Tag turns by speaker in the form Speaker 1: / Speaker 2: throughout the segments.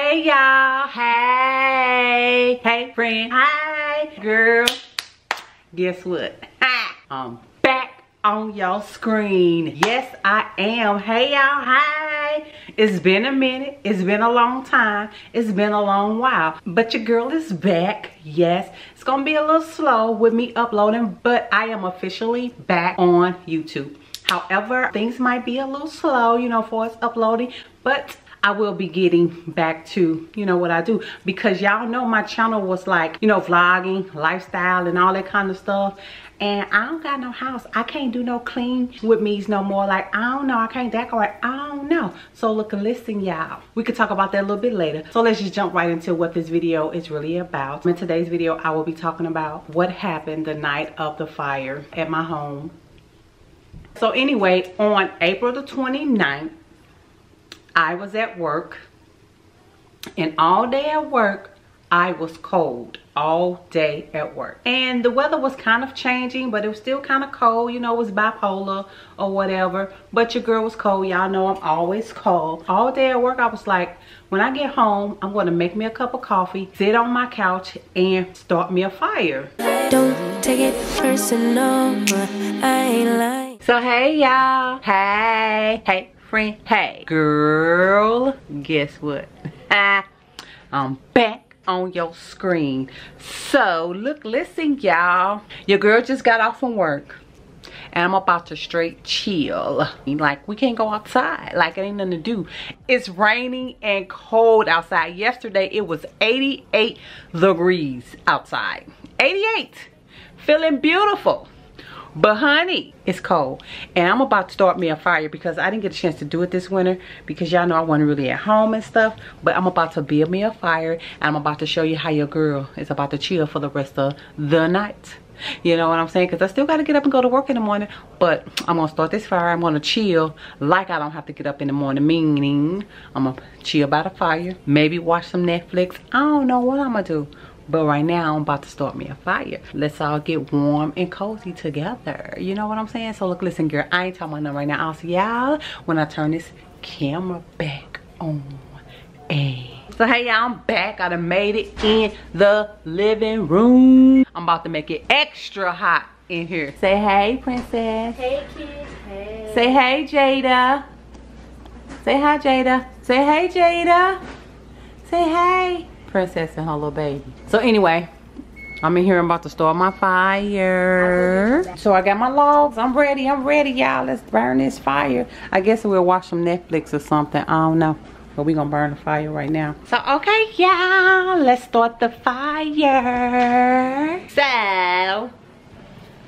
Speaker 1: Hey y'all, hey friend, hi girl. Guess what? I'm back on your screen. Yes, I am. Hey y'all, hi. It's been a minute. It's been a long time. It's been a long while. But your girl is back. Yes, it's gonna be a little slow with me uploading, but I am officially back on YouTube. However, things might be a little slow, you know, for us uploading, but I will be getting back to, you know, what I do, because y'all know my channel was like, you know, vlogging, lifestyle and all that kind of stuff. And I don't got no house. I can't do no clean with me's no more. Like, I don't know. I can't decorate. I don't know. So look and listen, y'all. We could talk about that a little bit later. So let's just jump right into what this video is really about. In today's video, I will be talking about what happened the night of the fire at my home. So anyway, on April the 29th, I was at work, and all day at work, I was cold all day at work. And the weather was kind of changing, but it was still kind of cold. You know, it was bipolar or whatever, but your girl was cold. Y'all know I'm always cold. All day at work, I was like, when I get home, I'm gonna make me a cup of coffee, sit on my couch, and start me a fire.
Speaker 2: Don't take it personal, but I ain't lying.
Speaker 1: So hey y'all, hey friend, hey girl, guess what? I'm back on your screen. So look, listen y'all, your girl just got off from work and I'm about to straight chill. Like, we can't go outside, like it ain't nothing to do. It's raining and cold outside. Yesterday it was 88 degrees outside. 88, feeling beautiful. But honey, it's cold, and I'm about to start me a fire because I didn't get a chance to do it this winter because y'all know I wasn't really at home and stuff. But I'm about to build me a fire, and I'm about to show you how your girl is about to chill for the rest of the night. You know what I'm saying? Because I still got to get up and go to work in the morning, but I'm going to start this fire. I'm going to chill like I don't have to get up in the morning, meaning I'm going to chill by the fire, maybe watch some Netflix. I don't know what I'm going to do. But right now, I'm about to start me a fire. Let's all get warm and cozy together. You know what I'm saying? So look, listen, girl, I ain't talking about nothing right now. I'll see y'all when I turn this camera back on. Hey. So hey, y'all, I'm back. I done made it in the living room. I'm about to make it extra hot in here. Say hey, princess.
Speaker 3: Hey, kids. Hey.
Speaker 1: Say hey, Jada. Say hi, Jada. Say hey, Jada. Say hey. Princess and her little baby. So anyway, I'm in here. I'm about to start my fire. So I got my logs. I'm ready, y'all. Let's burn this fire. I guess we'll watch some Netflix or something. I don't know, but we're gonna burn the fire right now. So okay, y'all, let's start the fire. So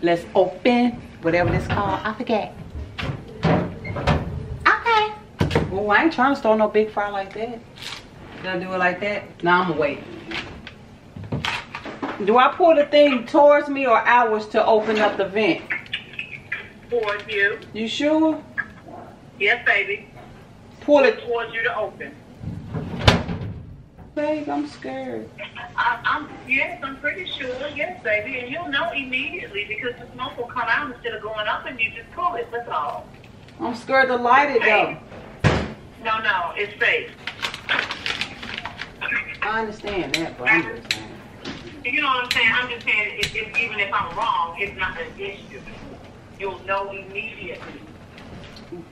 Speaker 1: let's open whatever this called. I forget. Okay. Oh, I ain't trying to start no big fire like that. Did I do it like that? No, I'm gonna wait. Do I pull the thing towards me or outwards to open up the vent?
Speaker 3: Towards you.
Speaker 1: You sure?
Speaker 3: Yes, baby.
Speaker 1: Pull it
Speaker 3: towards you to open.
Speaker 1: Babe, I'm scared.
Speaker 3: Yes, I'm pretty sure. Yes, baby. And you'll know immediately because the smoke will come out instead of going up and you just pull it. That's all.
Speaker 1: I'm scared to light it though.
Speaker 3: No, it's safe.
Speaker 1: I understand that, but I'm just saying.
Speaker 3: You know what I'm saying? I'm just saying, even if I'm wrong, it's not an issue. You'll know immediately.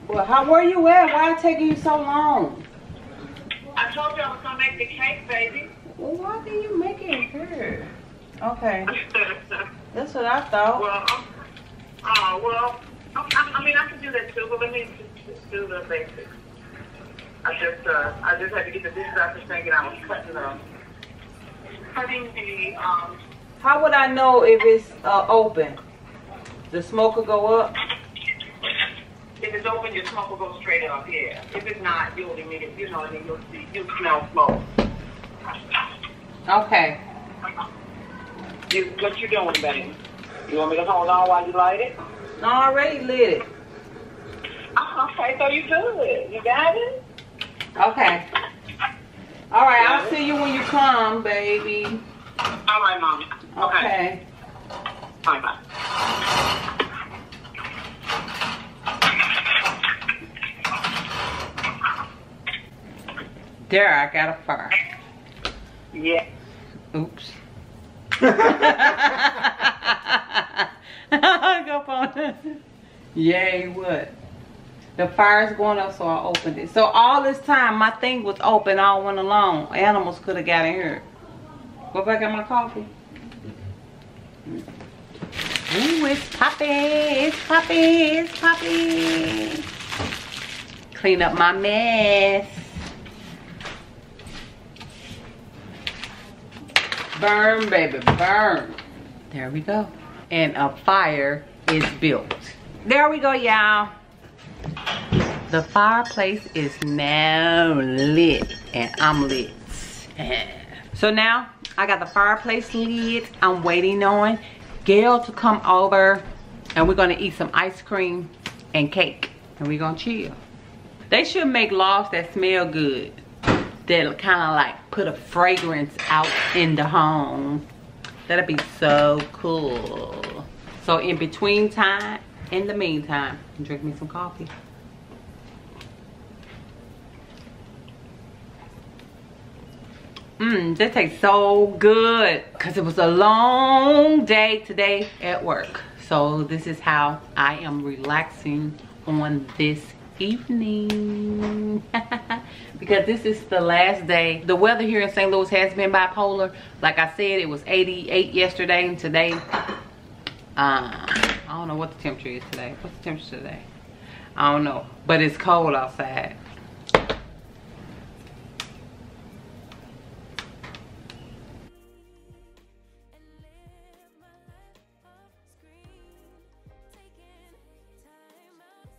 Speaker 1: Well, where you at? Why it taking you so long?
Speaker 3: I told you I was going to make the cake, baby.
Speaker 1: Well, why did you make it here? Okay. That's what I thought.
Speaker 3: I mean, I can do that too, but let me just do the basics. I just had to get the dishes out the sink and I was cutting the
Speaker 1: How would I know if it's open? The smoke will go up?
Speaker 3: If it's open, your smoke will go straight up, yeah. If it's not, you'll immediately, you'll smell smoke.
Speaker 1: Okay.
Speaker 3: What you doing, baby? You want me to hold on while you light it?
Speaker 1: No, I already lit it.
Speaker 3: Oh, okay, so you good. You got it?
Speaker 1: Okay. All right, I'll see you when you come, baby.
Speaker 3: All right, Mom.
Speaker 1: Okay.
Speaker 3: Bye-bye.
Speaker 1: There, I got a fire.
Speaker 3: Yeah.
Speaker 1: Oops. I hung up on it. Yay, what? The fire's going up, so I opened it. So all this time, my thing was open all went along. Animals could have got in here. Go back at my coffee. Ooh, it's popping, it's popping, it's popping. Clean up my mess. Burn, baby, burn. There we go. And a fire is built. There we go, y'all. The fireplace is now lit, and I'm lit. So now I got the fireplace lit. I'm waiting on Gail to come over, and we're gonna eat some ice cream and cake, and we're gonna chill. They should make logs that smell good, that kind of like put a fragrance out in the home. That'd be so cool. So in between time, in the meantime, drink me some coffee. That tastes so good because it was a long day today at work. So this is how I am relaxing on this evening. Because this is the last day. The weather here in St. Louis has been bipolar. Like I said, it was 88 yesterday, and today, I don't know what the temperature is today. What's the temperature today? I don't know, but it's cold outside.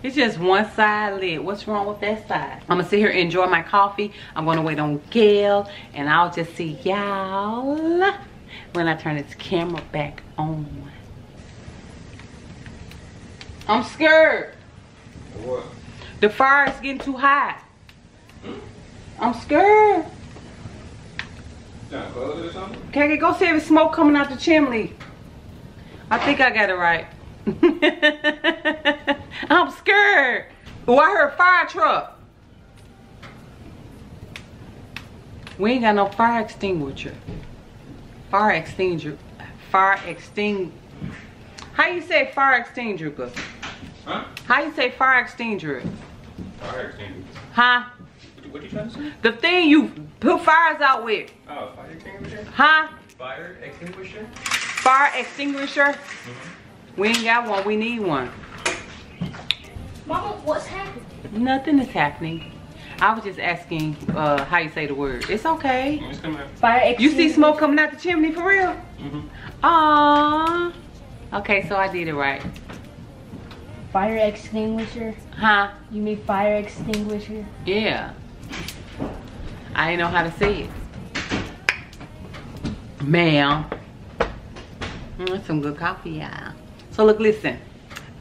Speaker 1: It's just one side lit. What's wrong with that side? I'm gonna sit here and enjoy my coffee. I'm gonna wait on Gail, and I'll just see y'all when I turn this camera back on. I'm scared.
Speaker 4: What?
Speaker 1: The fire is getting too hot. I'm scared.
Speaker 4: Trying to close it or something?
Speaker 1: Okay, go see if it's smoke coming out the chimney. I think I got it right. I'm scared. Oh, I heard fire truck. We ain't got no fire extinguisher. Fire extinguisher. Fire extinguisher. How you say fire extinguisher?
Speaker 4: Huh?
Speaker 1: How you say fire extinguisher?
Speaker 4: Fire extinguisher.
Speaker 1: Huh?
Speaker 4: What you trying to say?
Speaker 1: The thing you put fires out with.
Speaker 4: Oh, fire extinguisher?
Speaker 1: Huh?
Speaker 4: Fire extinguisher?
Speaker 1: Fire extinguisher? We ain't got one. We need one.
Speaker 5: Mama, what's happening?
Speaker 1: Nothing is happening. I was just asking how you say the word. It's okay.
Speaker 4: It's coming out.
Speaker 5: Fire
Speaker 1: You see smoke coming out the chimney for real? Aww. Okay, so I did it right.
Speaker 5: Fire extinguisher?
Speaker 1: Huh?
Speaker 5: You mean fire extinguisher?
Speaker 1: Yeah. I didn't know how to say it. Ma'am. That's some good coffee, y'all. So look, listen.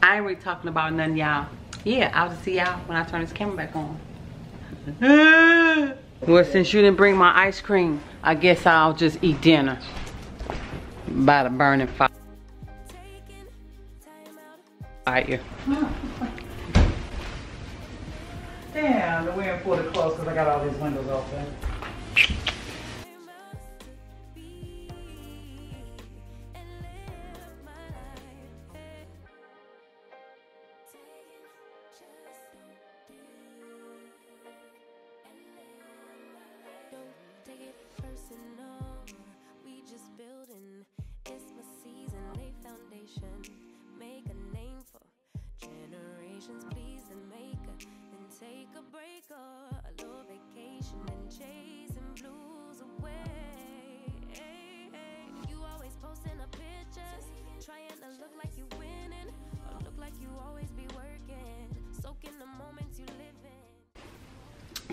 Speaker 1: I ain't really talking about nothing, y'all. Yeah, I'll just see y'all when I turn this camera back on. Well, since you didn't bring my ice cream, I guess I'll just eat dinner by the burning fire. Damn, the wind pulled it close because I got all these windows open.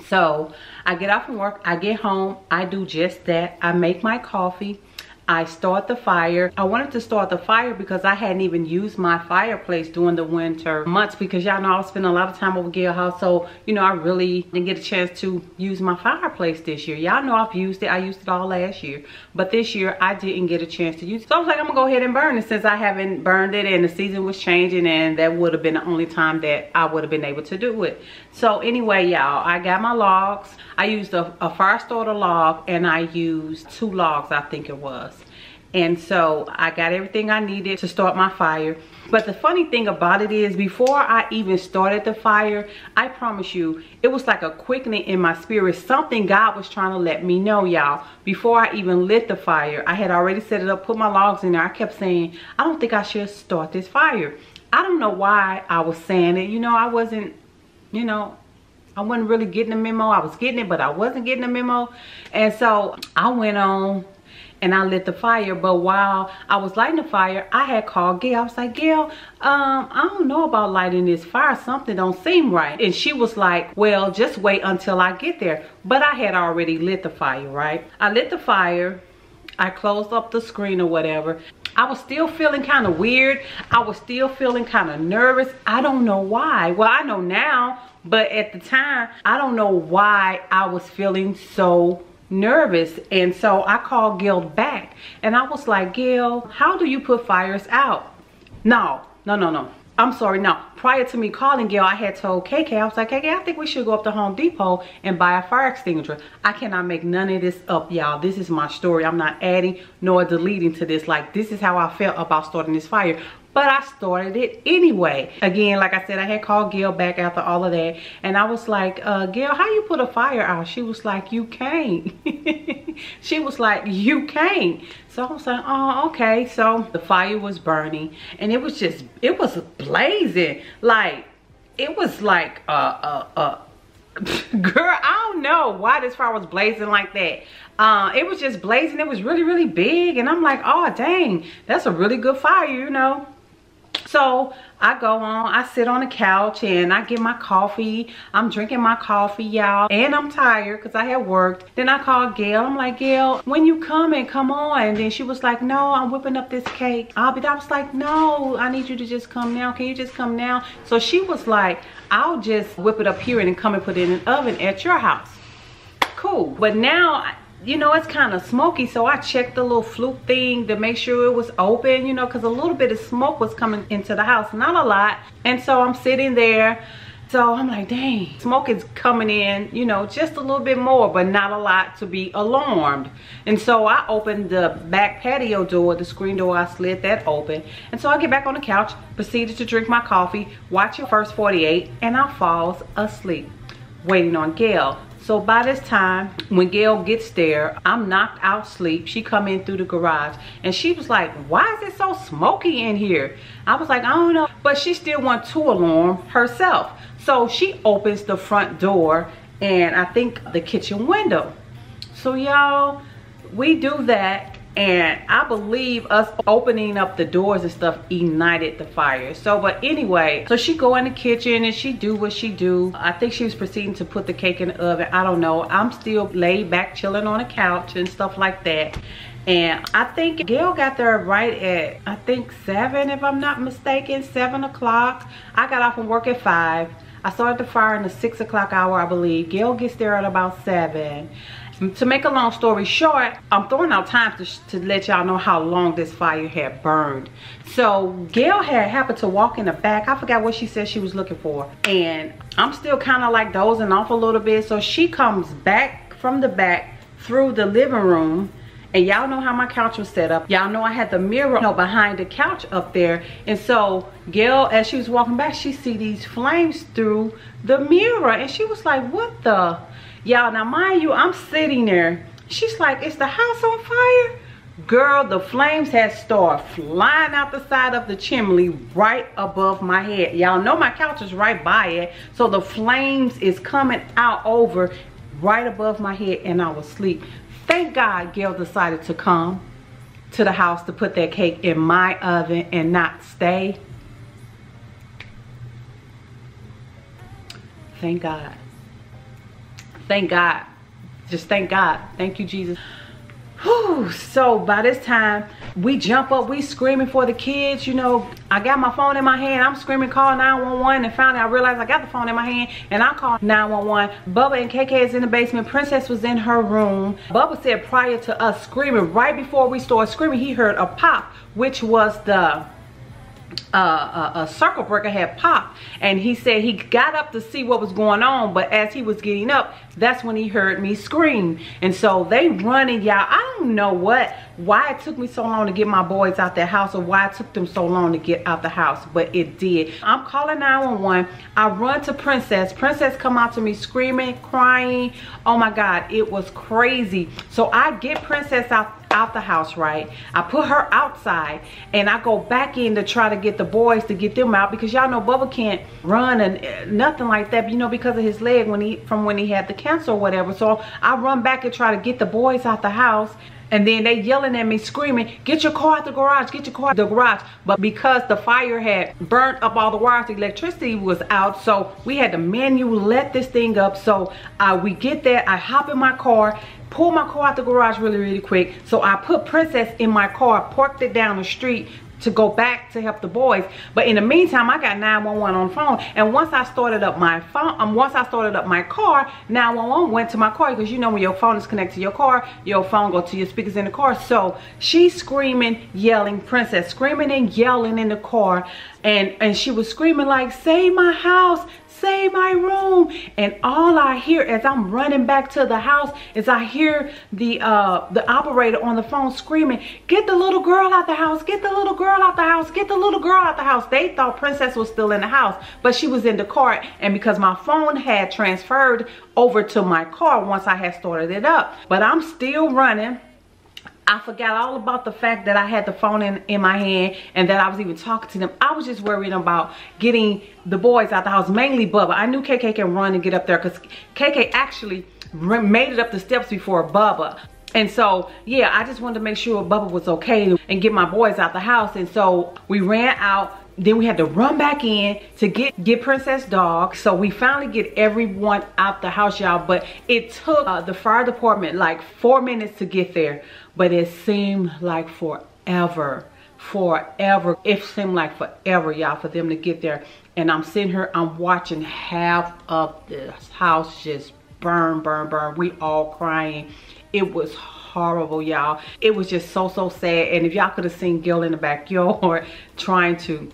Speaker 1: So I get off from work, I get home, I do just that. I make my coffee, I start the fire. I wanted to start the fire because I hadn't even used my fireplace during the winter months, because y'all know I was spending a lot of time over Gail's house. So, you know, I really didn't get a chance to use my fireplace this year. Y'all know I've used it. I used it all last year. But this year, I didn't get a chance to use it. So I was like, I'm going to go ahead and burn it, since I haven't burned it and the season was changing, and that would have been the only time that I would have been able to do it. So anyway, y'all, I got my logs. I used a fire starter log, and I used 2 logs, I think it was. And so I got everything I needed to start my fire. But the funny thing about it is, before I even started the fire, I promise you, it was like a quickening in my spirit. Something God was trying to let me know, y'all. Before I even lit the fire, I had already set it up, put my logs in there. I kept saying, I don't think I should start this fire. I don't know why I was saying it. You know, I wasn't, you know, I wasn't really getting the memo. I was getting it, but I wasn't getting the memo. And so I went on and I lit the fire. But while I was lighting the fire, I had called Gail. I was like, Gail, I don't know about lighting this fire. Something don't seem right. And she was like, well, just wait until I get there. But I had already lit the fire, right? I lit the fire. I closed up the screen or whatever. I was still feeling kind of weird. I was still feeling kind of nervous. I don't know why. Well, I know now, but at the time, I don't know why I was feeling so nervous. And so I called Gail back, and I was like, Gail, how do you put fires out? No. I'm sorry, no. Prior to me calling Gail, I had told KK, I was like, KK, I think we should go up to Home Depot and buy a fire extinguisher. I cannot make none of this up, y'all. This is my story. I'm not adding nor deleting to this. Like, this is how I felt about starting this fire. But I started it anyway. Again, like I said, I had called Gail back after all of that. And I was like, Gail, how you put a fire out? She was like, you can't. She was like, you can't. So I was like, oh, okay. So the fire was burning. And it was just, it was blazing. Like, it was like, girl, I don't know why this fire was blazing like that. It was just blazing. It was really, really big. And I'm like, oh, dang, that's a really good fire, you know. So I go on, I sit on the couch and I get my coffee. I'm drinking my coffee, y'all, and I'm tired because I had worked. Then I called Gail. I'm like, Gail, when you coming, come on. And then she was like, no, I'm whipping up this cake. I was like, no, I need you to just come now. Can you just come now? So she was like, I'll just whip it up here and then come and put it in an oven at your house. Cool. But now, you know, it's kind of smoky, so I checked the little fluke thing to make sure it was open, you know, because a little bit of smoke was coming into the house, not a lot. And so I'm sitting there, so I'm like, dang, smoke is coming in, you know, just a little bit more, but not a lot to be alarmed. And so I opened the back patio door, the screen door, I slid that open. And so I get back on the couch, proceeded to drink my coffee, watch your first 48, and I falls asleep, waiting on Gail. So by this time, when Gail gets there, I'm knocked out sleep. She come in through the garage and she was like, why is it so smoky in here? I was like, I don't know. But she still wants to alarm herself. So she opens the front door and I think the kitchen window. So y'all, we do that. And I believe us opening up the doors and stuff ignited the fire. So, but anyway, so she go in the kitchen and she do what she do. I think she was proceeding to put the cake in the oven. I don't know. I'm still laid back chilling on the couch and stuff like that. And I think Gail got there right at, I think 7, if I'm not mistaken, 7 o'clock. I got off from work at 5. I started the fire in the 6 o'clock hour, I believe. Gail gets there at about 7. To make a long story short, I'm throwing out time to let y'all know how long this fire had burned. So Gail had happened to walk in the back. I forgot what she said she was looking for. And I'm still kind of like dozing off a little bit. So she comes back from the back through the living room. And y'all know how my couch was set up. Y'all know I had the mirror, you know, behind the couch up there. And so Gail, as she was walking back, she see these flames through the mirror. And she was like, what the? Y'all, now mind you, I'm sitting there. She's like, is the house on fire? Girl, the flames had started flying out the side of the chimney right above my head. Y'all know my couch is right by it. So the flames is coming out over right above my head and I was asleep. Thank God Gail decided to come to the house to put that cake in my oven and not stay. Thank God. Thank God. Just thank God. Thank you, Jesus. Whew. So by this time, we jump up, we screaming for the kids. You know, I got my phone in my hand. I'm screaming, call 911, and finally I realized I got the phone in my hand, and I called 911. Bubba and KK is in the basement. Princess was in her room. Bubba said prior to us screaming, right before we started screaming, he heard a pop, which was the a circle breaker had popped, and he said he got up to see what was going on, but as he was getting up, that's when he heard me scream. And so they running, y'all. I don't know why it took me so long to get my boys out the house, or why it took them so long to get out the house, but it did. I'm calling 911. I run to Princess. Princess come out to me screaming, crying. Oh my God, it was crazy. So I get Princess out the house, right? I put her outside, and I go back in to try to get the boys, to get them out, because y'all know Bubba can't run and nothing like that, you know, because of his leg from when he had the cancer or whatever. So I run back and try to get the boys out the house, and then they yelling at me, screaming, get your car out the garage, get your car out the garage. But because the fire had burnt up all the wires, the electricity was out, so we had to manually let this thing up. So we get there, I hop in my car, pull my car out the garage really quick. So I put Princess in my car, parked it down the street to go back to help the boys. But in the meantime, I got 911 on the phone, and once I started up my phone, once I started up my car, 911 went to my car, because you know when your phone is connected to your car, your phone goes to your speakers in the car. So she's screaming, yelling, Princess screaming and yelling in the car, and she was screaming like, save my house, save my room. And all I hear as I'm running back to the house is I hear the operator on the phone screaming, get the little girl out the house, get the little girl out the house, get the little girl out the house. They thought Princess was still in the house, but she was in the car. And because my phone had transferred over to my car once I had started it up, but I'm still running. I forgot all about the fact that I had the phone in my hand, and that I was even talking to them. I was just worried about getting the boys out the house, mainly Bubba. I knew KK can run and get up there, because KK actually made it up the steps before Bubba. And so, yeah, I just wanted to make sure Bubba was okay and get my boys out the house. And so we ran out. Then we had to run back in to get Princess dog. So we finally get everyone out the house, y'all. But it took the fire department like 4 minutes to get there. But it seemed like forever. It seemed like forever, y'all, for them to get there. And I'm sitting here, I'm watching half of this house just burn. We all crying. It was horrible, y'all. It was just so sad. And if y'all could have seen Gil in the backyard trying to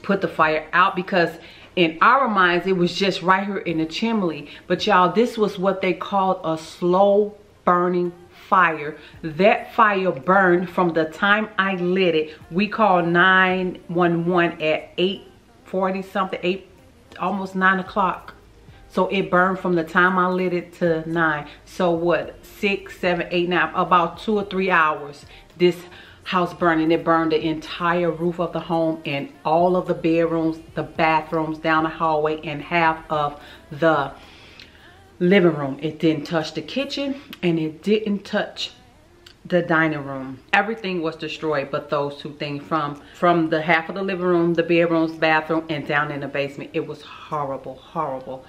Speaker 1: put the fire out, because in our minds it was just right here in the chimney. But y'all, this was what they called a slow burning fire. That fire burned from the time I lit it. We called 911 at 8:40 something, almost 9 o'clock. So it burned from the time I lit it to 9. So what, 6, 7, 8, 9, about 2 or 3 hours. This house burning. It burned the entire roof of the home, and all of the bedrooms, the bathrooms, down the hallway, and half of the living room. It didn't touch the kitchen, and it didn't touch the dining room. Everything was destroyed but those two things, from the half of the living room, the bedrooms, bathroom, and down in the basement. It was horrible.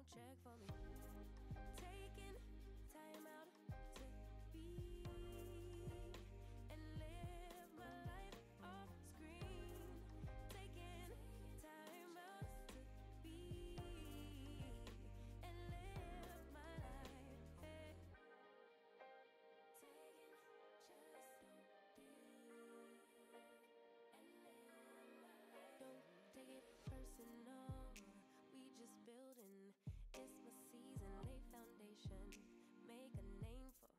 Speaker 2: don't check for me. Taking time out to be and live my life off screen. Taking time out to be and live my life. Hey. Taking just so deep and live my life. Don't take it personal. We just building. It's my season. Lay foundation. Make a name for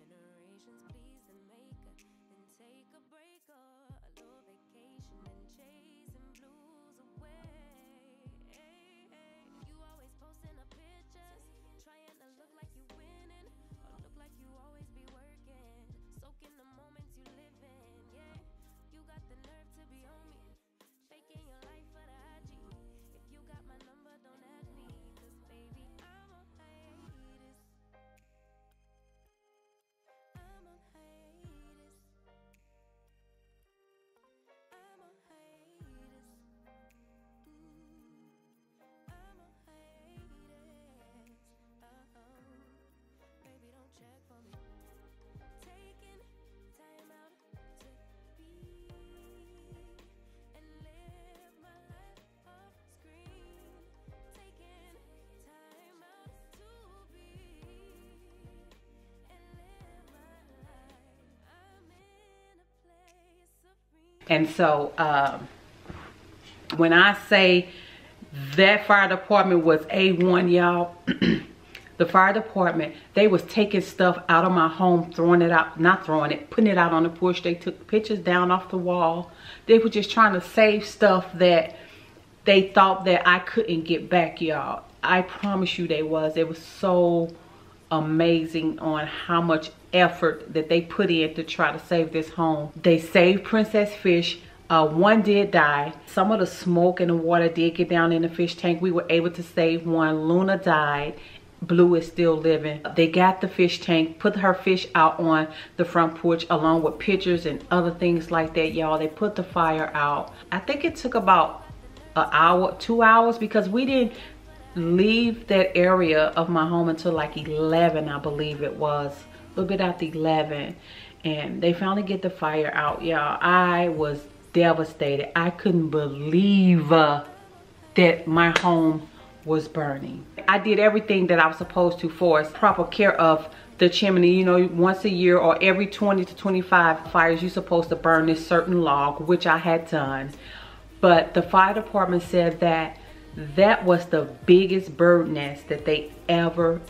Speaker 2: generations. Please the maker. Then take a break or a little vacation and chasing blues away. Hey, hey. You always posting up pictures, trying to look like you winning or look like you always be working. Soaking the moments you live in. Yeah, you got the nerve to be on me, faking your life for the IG. If you got my number, don't add me, 'cause baby, I'm on hiatus. I'm on hiatus. I'm on hiatus. I'm on hiatus. Baby, don't check for me. Taking time out to be and live my life off screen. Taking time out to be and live my life. I'm in a place of freedom.
Speaker 1: And so when I say that fire department was A1, y'all, the fire department, they was taking stuff out of my home, throwing it out, not throwing it, putting it out on the porch. They took pictures down off the wall. They were just trying to save stuff that they thought that I couldn't get back, y'all. I promise you they was. It was so amazing on how much effort that they put in to try to save this home. They saved Princess Fish. One did die. Some of the smoke and the water did get down in the fish tank. We were able to save one. Luna died. Blue is still living. They got the fish tank, put her fish out on the front porch along with pictures and other things like that, y'all. They put the fire out. I think it took about an hour, 2 hours, because we didn't leave that area of my home until like 11, I believe it was. A little bit after 11. And they finally get the fire out, y'all. I was devastated. I couldn't believe that my home was burning. I did everything that I was supposed to for proper care of the chimney. You know, once a year or every 20 to 25 fires, you're supposed to burn this certain log, which I had done. But the fire department said that that was the biggest bird nest that they ever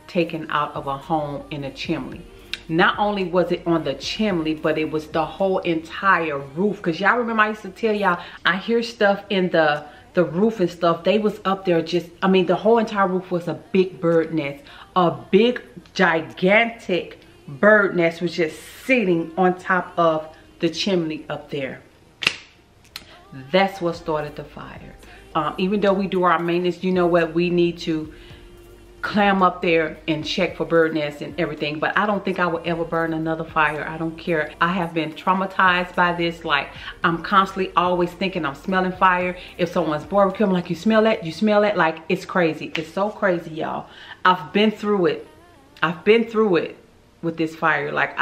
Speaker 1: taken out of a home in a chimney. Not only was it on the chimney, but it was the whole entire roof. Because y'all remember I used to tell y'all, I hear stuff in the roof and stuff. They was up there just, I mean, the whole entire roof was a big bird nest. A big, gigantic bird nest was just sitting on top of the chimney up there. That's what started the fire. Even though we do our maintenance, you know what, we need to climb up there and check for bird nests and everything. But I don't think I will ever burn another fire. I don't care. I have been traumatized by this. Like, I'm constantly always thinking I'm smelling fire. If someone's barbecue, I'm like, you smell that? You smell it? Like, it's crazy. It's so crazy, y'all. I've been through it. I've been through it with this fire. Like,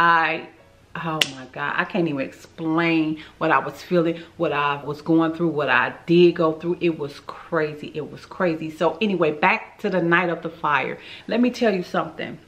Speaker 1: oh my God, I can't even explain what I was feeling, what I was going through, what I did go through. It was crazy. It was crazy. So anyway, back to the night of the fire. Let me tell you something.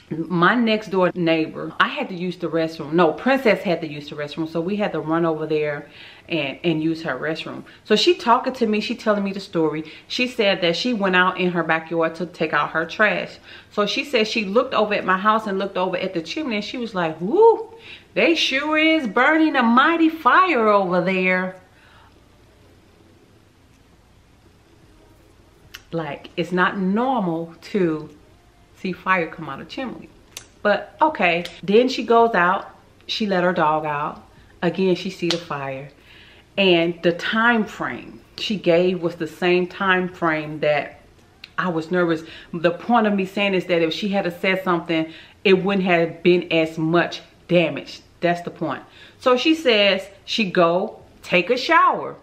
Speaker 1: My next door neighbor, I had to use the restroom. No, Princess had to use the restroom. So we had to run over there and use her restroom. So she talking to me, she telling me the story. She said that she went out in her backyard to take out her trash. So she said she looked over at my house and looked over at the chimney and she was like, whoo, they sure is burning a mighty fire over there. Like, it's not normal to see fire come out of chimney. But okay, then she goes out, she let her dog out. Again, she see the fire. And the time frame she gave was the same time frame that I was nervous. The point of me saying is that if she had said something, it wouldn't have been as much damage. That's the point. So she says she go take a shower.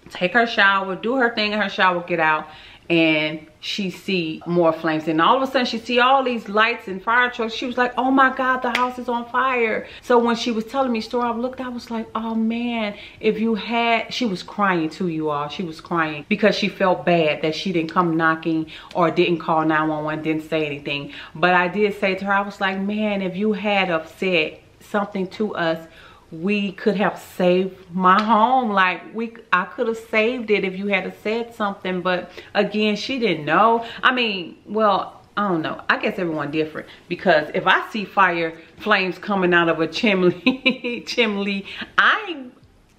Speaker 1: Take her shower, do her thing in her shower, get out. and she see more flames, and all of a sudden she see all these lights and fire trucks. She was like, oh my God, the house is on fire. So when she was telling me story, I looked, I was like, oh man, if you had, she was crying too, you all. She was crying because she felt bad that she didn't come knocking or didn't call 911, didn't say anything. But I did say to her, I was like, man, if you had have said something to us, we could have saved my home. Like, I could have saved it if you had said something. But again, she didn't know. I mean, well, I don't know. I guess everyone different, because if I see fire flames coming out of a chimney,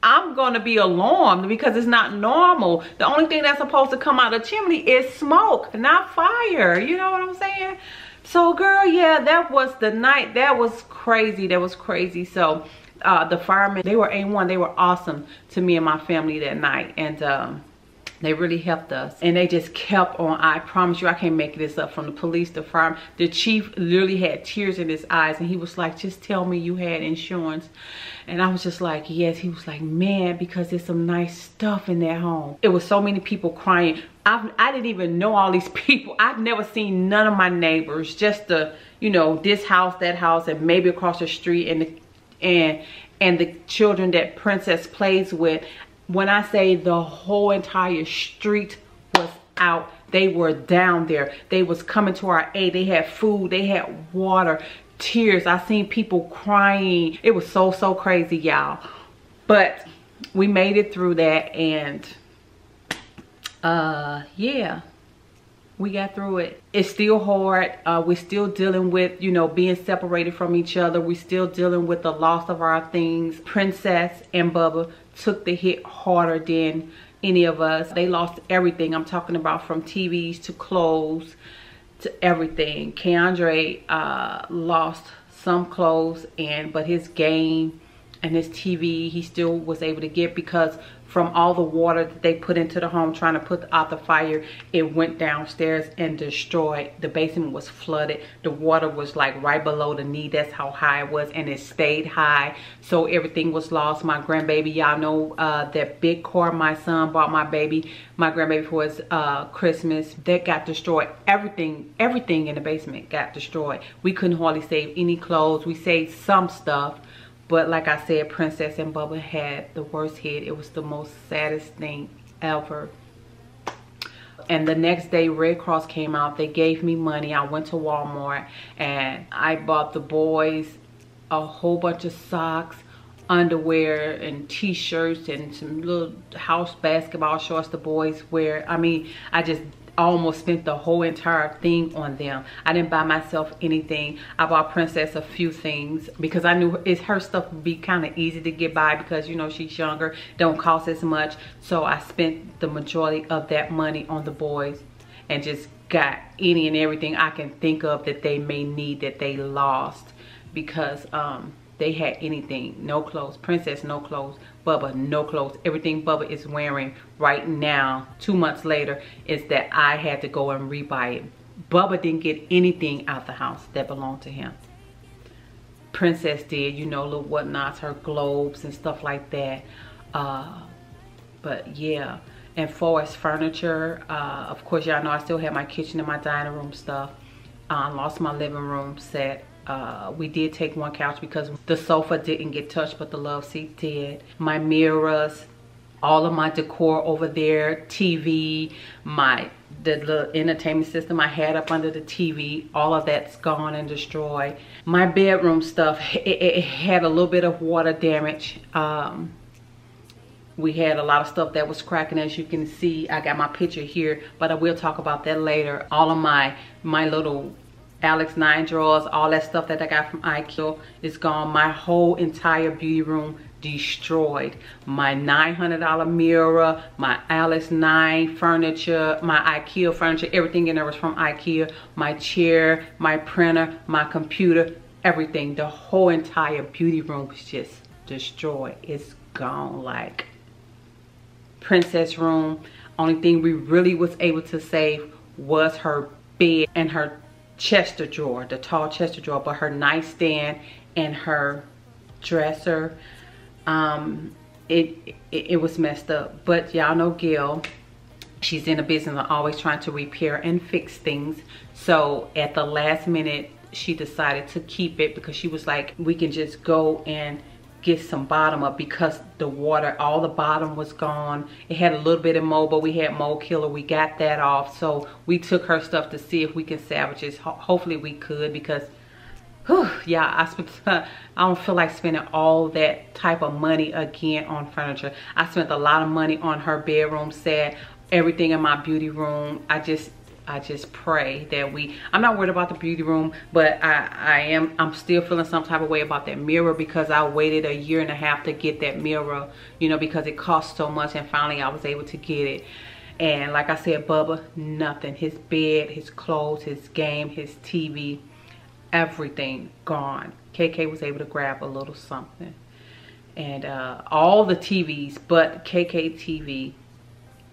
Speaker 1: I'm gonna be alarmed, because it's not normal. The only thing that's supposed to come out of the chimney is smoke, not fire. You know what I'm saying? So girl, yeah, that was the night. That was crazy. That was crazy. So the firemen, they were A1. They were awesome to me and my family that night, and they really helped us. And they just kept on. I promise you, I can't make this up. From the police, the fireman, the chief literally had tears in his eyes, and he was like, just tell me you had insurance. And I was just like, yes. He was like, man, because there's some nice stuff in that home. It was so many people crying. I didn't even know all these people. I've never seen none of my neighbors, just the, you know, this house, that house, and maybe across the street, and the children that Princess plays with. When I say the whole entire street was out, they were down there. They was coming to our aid. They had food, they had water, tears. I seen people crying. It was so crazy, y'all. But we made it through that, and yeah, we got through it. It's still hard. We're still dealing with, you know, being separated from each other. We're still dealing with the loss of our things. Princess and Bubba took the hit harder than any of us. They lost everything. I'm talking about from TVs to clothes to everything. Keandre lost some clothes, but his game and his TV he still was able to get, because from all the water that they put into the home trying to put out the fire, it went downstairs and destroyed. The basement was flooded. The water was like right below the knee. That's how high it was, and it stayed high. So everything was lost. My grandbaby, y'all know that big car my son bought my grandbaby for his Christmas, that got destroyed. Everything in the basement got destroyed. We couldn't hardly save any clothes. We saved some stuff. But like I said, Princess and Bubba had the worst hit. It was the most saddest thing ever. And the next day, Red Cross came out. They gave me money. I went to Walmart and I bought the boys a whole bunch of socks, underwear, and t-shirts, and some little house basketball shorts the boys wear. I mean, I just almost spent the whole entire thing on them. I didn't buy myself anything. I bought Princess a few things because I knew her stuff would be kind of easy to get by, because you know she's younger, don't cost as much. So I spent the majority of that money on the boys and just got any and everything I can think of that they may need that they lost, because they had anything. No clothes. Princess, no clothes. Bubba, no clothes. Everything Bubba is wearing right now, 2 months later, is that I had to go and rebuy it. Bubba didn't get anything out the house that belonged to him. Princess did, you know, little whatnots, her globes and stuff like that. But yeah. And for as furniture, of course, y'all know I still have my kitchen and my dining room stuff. Lost my living room set. We did take one couch because the sofa didn't get touched, but the love seat did. My mirrors, all of my decor over there, TV, the little entertainment system I had up under the TV, all of that's gone and destroyed. My bedroom stuff, it had a little bit of water damage. We had a lot of stuff that was cracking, as you can see. I got my picture here, but I will talk about that later. All of my little Alex 9 drawers, all that stuff that I got from IKEA is gone. My whole entire beauty room destroyed. My $900 mirror, my Alex 9 furniture, my IKEA furniture, everything in there was from IKEA. My chair, my printer, my computer, everything. The whole entire beauty room was just destroyed. It's gone. Like, Princess room, only thing we really was able to save was her bed and her Chester drawer, the tall Chester drawer, but her nightstand and her dresser, it was messed up. But y'all know Gil, She's in a business of always trying to repair and fix things. So at the last minute, she decided to keep it because she was like, we can just go and get some bottom up, because the water, all the bottom was gone. It had a little bit of mold, but we had mold killer. We got that off. So we took her stuff to see if we can salvage it. Hopefully we could, because yeah, I don't feel like spending all that type of money again on furniture. I spent a lot of money on her bedroom set, everything in my beauty room. I just pray that I'm not worried about the beauty room, but I'm still feeling some type of way about that mirror, because I waited a year and a half to get that mirror, you know, because it cost so much, and finally I was able to get it. And like I said, Bubba, nothing. His bed, his clothes, his game, his TV, everything gone. KK was able to grab a little something. And all the TVs but KK TV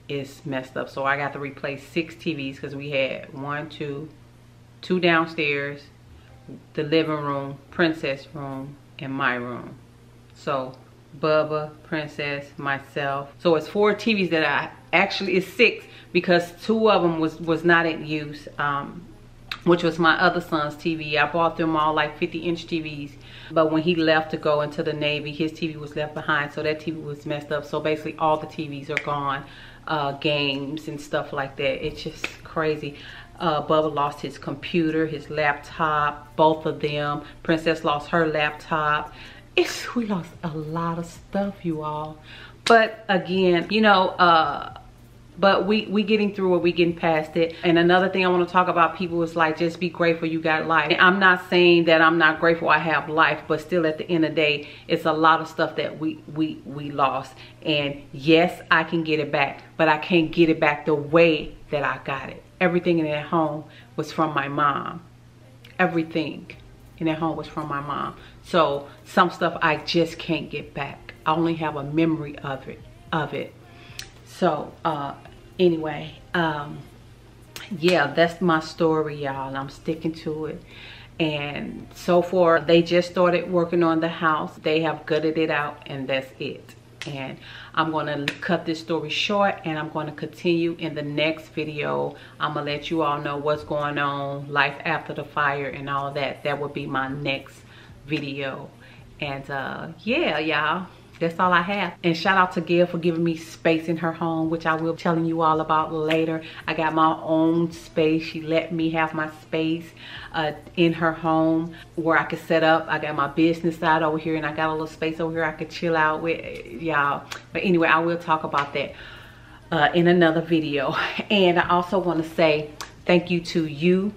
Speaker 1: is messed up, so I got to replace 6 TVs, because we had 1, 2 downstairs, the living room, Princess room, and my room. So Bubba, Princess, myself. So it's 4 TVs that it's 6, because 2 of them was not in use, which was my other son's TV. I bought them all like 50-inch TVs, but when he left to go into the Navy, his TV was left behind, so that TV was messed up. So basically all the TVs are gone. Games and stuff like that. It's just crazy. Bubba lost his computer, his laptop, both of them. Princess lost her laptop. We lost a lot of stuff, you all. But again, you know, but we getting through it, we getting past it. And another thing I want to talk about, people, is like, just be grateful you got life. And I'm not saying that I'm not grateful I have life, but still at the end of the day, it's a lot of stuff that we lost. And yes, I can get it back, but I can't get it back the way that I got it. Everything in that home was from my mom. Everything in that home was from my mom. So some stuff I just can't get back. I only have a memory of it. So anyway, yeah, that's my story, y'all. I'm sticking to it. And so far, they just started working on the house. They have gutted it out, and that's it. And I'm going to cut this story short, and I'm going to continue in the next video. I'm going to let you all know what's going on, life after the fire and all that. That will be my next video. And yeah, y'all, that's all I have. And shout out to Gail for giving me space in her home, which I will be telling you all about later. I got my own space. She let me have my space in her home where I could set up. I got my business side over here, and I got a little space over here I could chill out with, y'all. But anyway, I will talk about that in another video. And I also want to say thank you to you,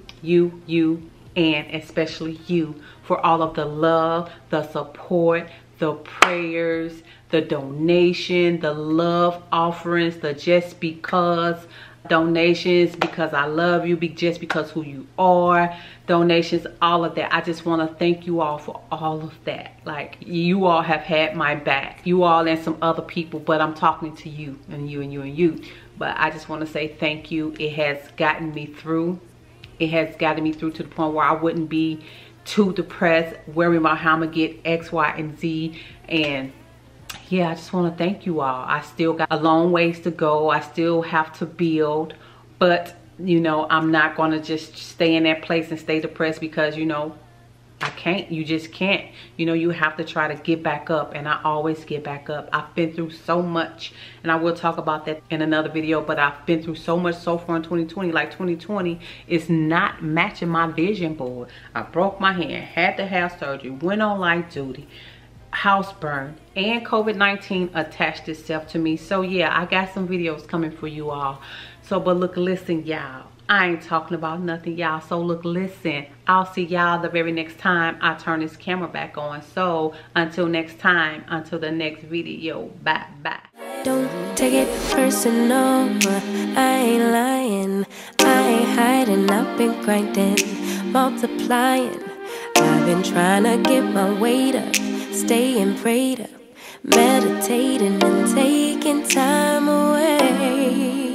Speaker 1: and especially you, for all of the love, the support, the prayers, the donation, the love offerings, the just because donations, because I love you, just because who you are, donations, all of that. I just want to thank you all for all of that. Like, you all have had my back, you all and some other people, but I'm talking to you and you and you and you. But I just want to say thank you. It has gotten me through. It has gotten me through to the point where I wouldn't be too depressed, worrying about how I'm gonna get X, Y, and Z. And yeah, I just want to thank you all. I still got a long ways to go. I still have to build, but you know, I'm not gonna just stay in that place and stay depressed, because you know, I can't. You just can't. You know, you have to try to get back up, and I always get back up. I've been through so much, and I will talk about that in another video, but I've been through so much so far in 2020. Like, 2020 is not matching my vision board. I broke my hand, had to have surgery, went on light duty, house burned, and COVID-19 attached itself to me. So yeah, I got some videos coming for you all. So, but look, listen, y'all, I ain't talking about nothing, y'all. So look, listen, I'll see y'all the very next time I turn this camera back on. So until next time, until the next video, bye bye.
Speaker 2: Don't take it personal, I ain't lying, I ain't hiding, I've been grinding, multiplying. I've been trying to get my weight up, staying prayed up, meditating and taking time away.